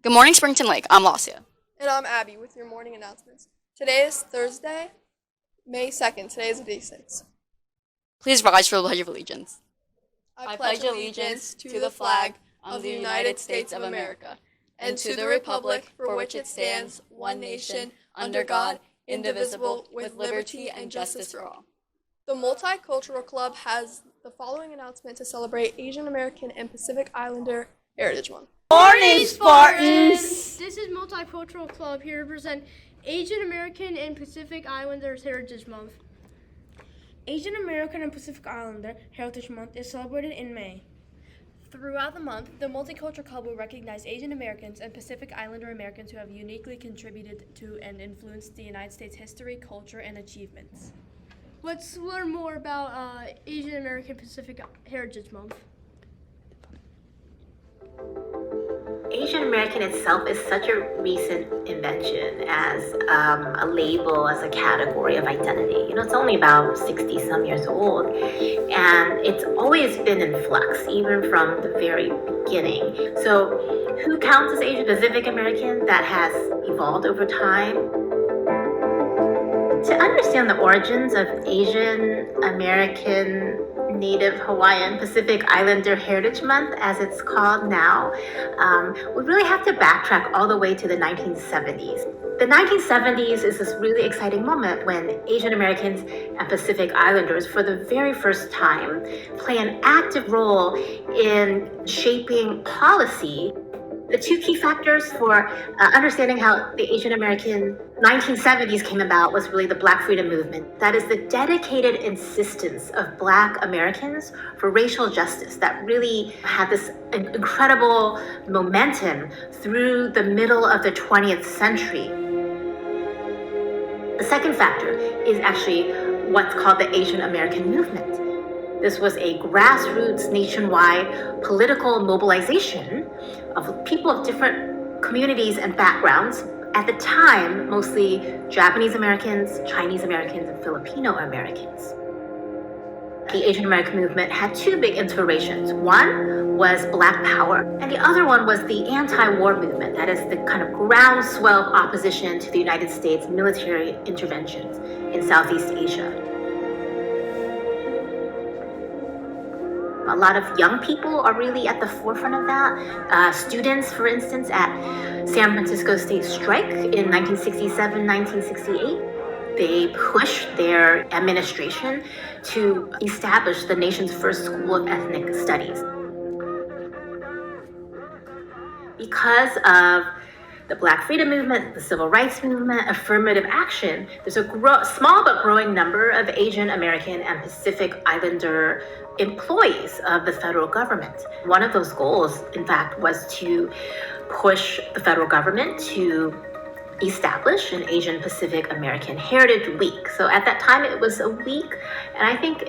Good morning, Springton Lake. I'm Lasia. And I'm Abby with your morning announcements. Today is Thursday, May 2nd. Today is day 6. Please rise for the Pledge of Allegiance. I pledge allegiance to the flag of the United States of America and to the republic for which it stands, one nation, under God, indivisible, with liberty and justice for all. The Multicultural Club has the following announcement to celebrate Asian American and Pacific Islander Heritage Month. Morning, Spartans! This is Multicultural Club here to present Asian American and Pacific Islanders Heritage Month. Asian American and Pacific Islander Heritage Month is celebrated in May. Throughout the month, the Multicultural Club will recognize Asian Americans and Pacific Islander Americans who have uniquely contributed to and influenced the United States history, culture, and achievements. Let's learn more about Asian American Pacific Heritage Month. Asian American itself is such a recent invention as a label, as a category of identity. It's only about 60 some years old, and it's always been in flux, even from the very beginning. So who counts as Asian Pacific American? That has evolved over time. To understand the origins of Asian American, Native Hawaiian, Pacific Islander Heritage Month, as it's called now, we really have to backtrack all the way to the 1970s. The 1970s is this really exciting moment when Asian Americans and Pacific Islanders, for the very first time, play an active role in shaping policy. The two key factors for understanding how the Asian American 1970s came about was really the Black Freedom Movement. That is the dedicated insistence of Black Americans for racial justice that really had this incredible momentum through the middle of the 20th century. The second factor is actually what's called the Asian American Movement. This was a grassroots nationwide political mobilization of people of different communities and backgrounds. At the time, mostly Japanese Americans, Chinese Americans, and Filipino Americans. The Asian American movement had two big inspirations. One was Black Power, and the other one was the anti-war movement. That is the kind of groundswell of opposition to the United States military interventions in Southeast Asia. A lot of young people are really at the forefront of that. Students, for instance, at San Francisco State Strike in 1967, 1968, they pushed their administration to establish the nation's first school of ethnic studies. Because of the Black Freedom Movement, the Civil Rights Movement, affirmative action, there's a small but growing number of Asian American and Pacific Islander employees of the federal government. One of those goals, in fact, was to push the federal government to establish an Asian Pacific American Heritage Week. So at that time, it was a week, and I think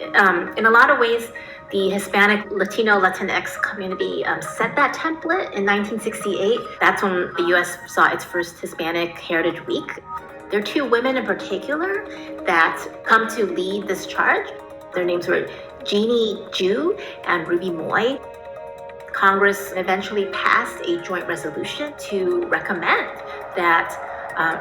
in a lot of ways, the Hispanic, Latino, Latinx community set that template in 1968. That's when the U.S. saw its first Hispanic Heritage Week. There are two women in particular that come to lead this charge. Their names were Jeannie Ju and Ruby Moy. Congress eventually passed a joint resolution to recommend that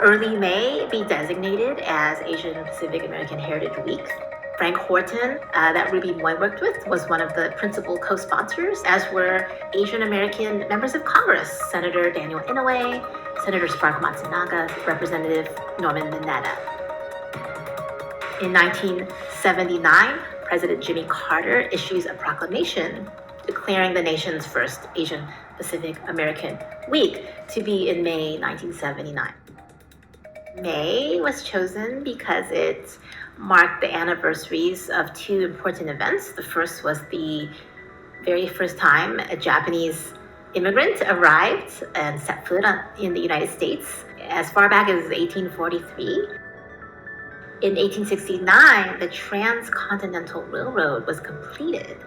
early May be designated as Asian Pacific American Heritage Week. Frank Horton, that Ruby Moy worked with, was one of the principal co-sponsors, as were Asian American members of Congress, Senator Daniel Inouye, Senator Spark Matsunaga, Representative Norman Mineta. In 1979, President Jimmy Carter issues a proclamation declaring the nation's first Asian Pacific American Week to be in May 1979. May was chosen because it marked the anniversaries of two important events. The first was the very first time a Japanese immigrant arrived and set foot in the United States as far back as 1843. In 1869, the Transcontinental Railroad was completed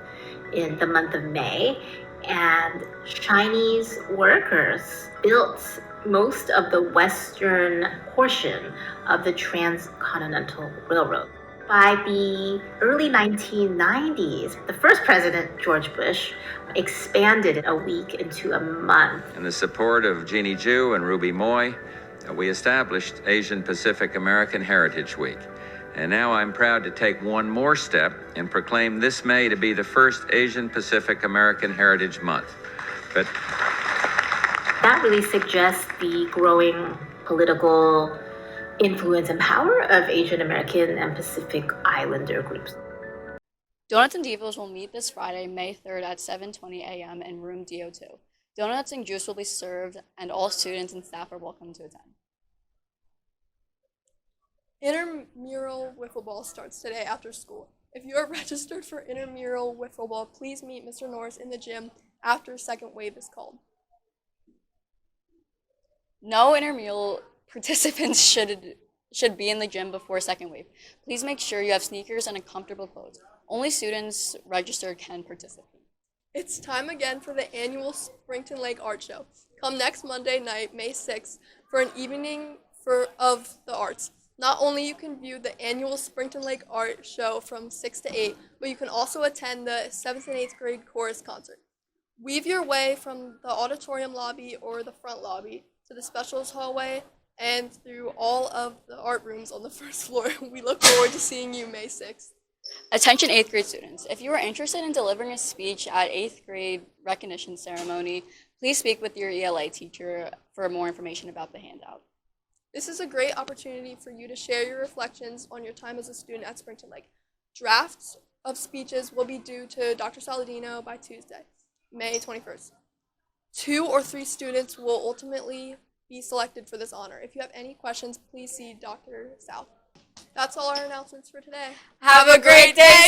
in the month of May, and Chinese workers built most of the western portion of the Transcontinental Railroad. By the early 1990s, the first president, George Bush, expanded a week into a month. In the support of Jeannie Ju and Ruby Moy, we established Asian Pacific American Heritage Week. And now I'm proud to take one more step and proclaim this May to be the first Asian Pacific American Heritage Month. But that really suggests the growing political influence and power of Asian American and Pacific Islander groups. Donuts and Divas will meet this Friday, May 3rd at 7:20 a.m. in room DO2. Donuts and juice will be served, and all students and staff are welcome to attend. Intramural wiffle ball starts today after school. If you are registered for intramural wiffle ball, please meet Mr. Norris in the gym after second wave is called. No intramural participants should be in the gym before second wave. Please make sure you have sneakers and a comfortable clothes. Only students registered can participate. It's time again for the annual Springton Lake Art Show. Come next Monday night, May 6th, for an evening of the arts. Not only you can view the annual Springton Lake Art Show from 6 to 8, but you can also attend the 7th and 8th grade chorus concert. Weave your way from the auditorium lobby or the front lobby to the specials hallway and through all of the art rooms on the first floor. We look forward to seeing you May 6th. Attention 8th grade students. If you are interested in delivering a speech at 8th grade recognition ceremony, please speak with your ELA teacher for more information about the handout. This is a great opportunity for you to share your reflections on your time as a student at Springton Lake. Drafts of speeches will be due to Dr. Saladino by Tuesday, May 21st. 2 or 3 students will ultimately be selected for this honor. If you have any questions, please see Dr. South. That's all our announcements for today. Have a great day!